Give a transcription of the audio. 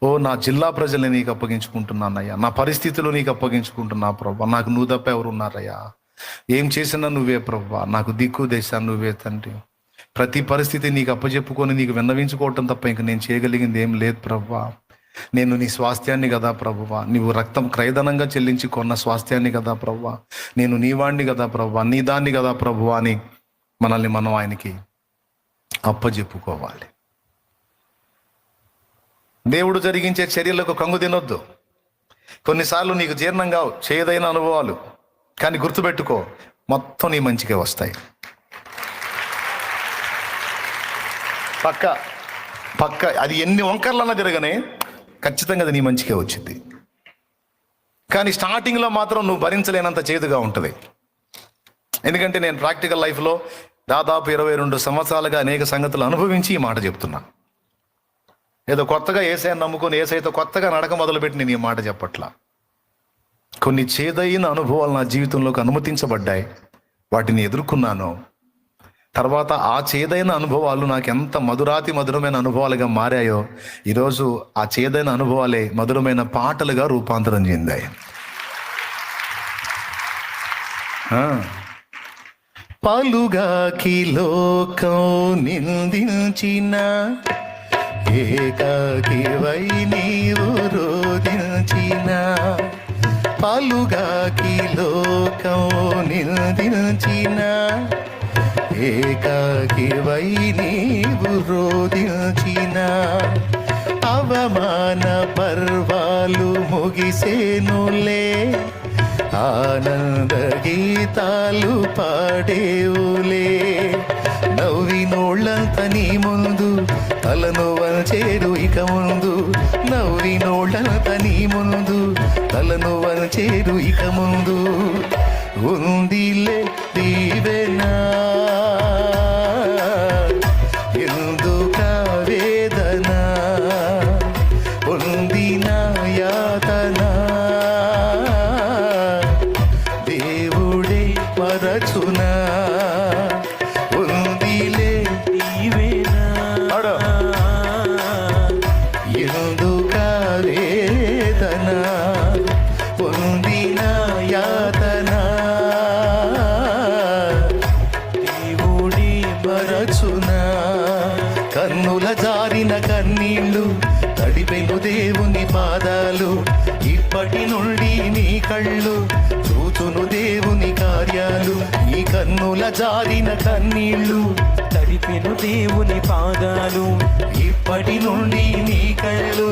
ఓ నా జిల్లా ప్రజల్ని నీకు అప్పగించుకుంటున్నానయ్యా, నా పరిస్థితులు నీకు అప్పగించుకుంటున్నా ప్రభా. నాకు నువ్వు తప్ప ఎవరు ఉన్నారయ్యా? ఏం చేసినా నువ్వే ప్రభా. నాకు దిక్కు దేశాన్ని నువ్వే తండ్రి. ప్రతి పరిస్థితి నీకు అప్పచెప్పుకొని నీకు విన్నవించుకోవటం తప్ప ఇంక నేను చేయగలిగింది ఏం లేదు ప్రభా. నేను నీ స్వాస్థ్యాన్ని కదా ప్రభువా, నీవు రక్తం క్రయధనంగా చెల్లించి కొన్న స్వాస్థ్యాన్ని కదా ప్రభువా, నేను నీ వాణ్ణి కదా ప్రభువా, నీ దాన్ని కదా ప్రభువా అని మనల్ని మనం ఆయనకి అప్పచెప్పుకోవాలి. దేవుడు జరిగించే చర్యలకు కంగు తినొద్దు. కొన్నిసార్లు నీకు జీర్ణం కావు, చేదైన అనుభవాలు, కానీ గుర్తుపెట్టుకో, మొత్తం నీ మంచిగా వస్తాయి. పక్క అది ఎన్ని వంకర్లన్నా తిరగనే ఖచ్చితంగా అది నీ మంచిగా వచ్చింది. కానీ స్టార్టింగ్లో మాత్రం నువ్వు భరించలేనంత చేదుగా ఉంటుంది. ఎందుకంటే నేను ప్రాక్టికల్ లైఫ్లో దాదాపు 22 సంవత్సరాలుగా అనేక సంగతులు అనుభవించి ఈ మాట చెప్తున్నా. ఏదో కొత్తగా ఏసైని నమ్ముకొని ఏసైతో కొత్తగా నడక మొదలుపెట్టి నేను ఈ మాట చెప్పట్లా. కొన్ని చేదైన అనుభవాలు నా జీవితంలోకి అనుమతించబడ్డాయి, వాటిని ఎదుర్కొన్నాను. తర్వాత ఆ చేదైన అనుభవాలు నాకు ఎంత మధురమైన అనుభవాలుగా మారాయో, ఈరోజు ఆ చేదైన అనుభవాలే మధురమైన పాటలుగా రూపాంతరం చెందాయి. పలుగాకి లోకం నిందించిన ఏకాకివై నీవు రోదించిన, పలుగాకి లోకం నిందించిన ఏకాకివై నీవు రోదించిన, అవమాన పర్వాలు ముగిసేనులే, ఆనంద గీతాలు పాడేవులే. నవ్వినోళ్ళంత నీ ముందు తలను వంచేరు ఇక ముందు, నవ్వినోళ్ళంత నీ ముందు తలను వంచేరు ఇక ముందు. ఉందిలే దీవెనా ఎందుక వేదన, పొందిన యాతన దేవుడే మరచునా. ఉందిలే దీవెనా ఎందుక వేదన, పొందిన యాతన దేవుడే మరచునా. కన్నుల జారిన కన్నీళ్ళు తడిపెను దేవుని పాదాలు, ఇప్పటి నుండి నీ కళ్ళు చూచును దేవుని కార్యాలు. ఈ కన్నుల జారిన కన్నీళ్ళు తడిపెను దేవుని పాదాలు, ఇప్పటి నుండి నీ కళ్ళు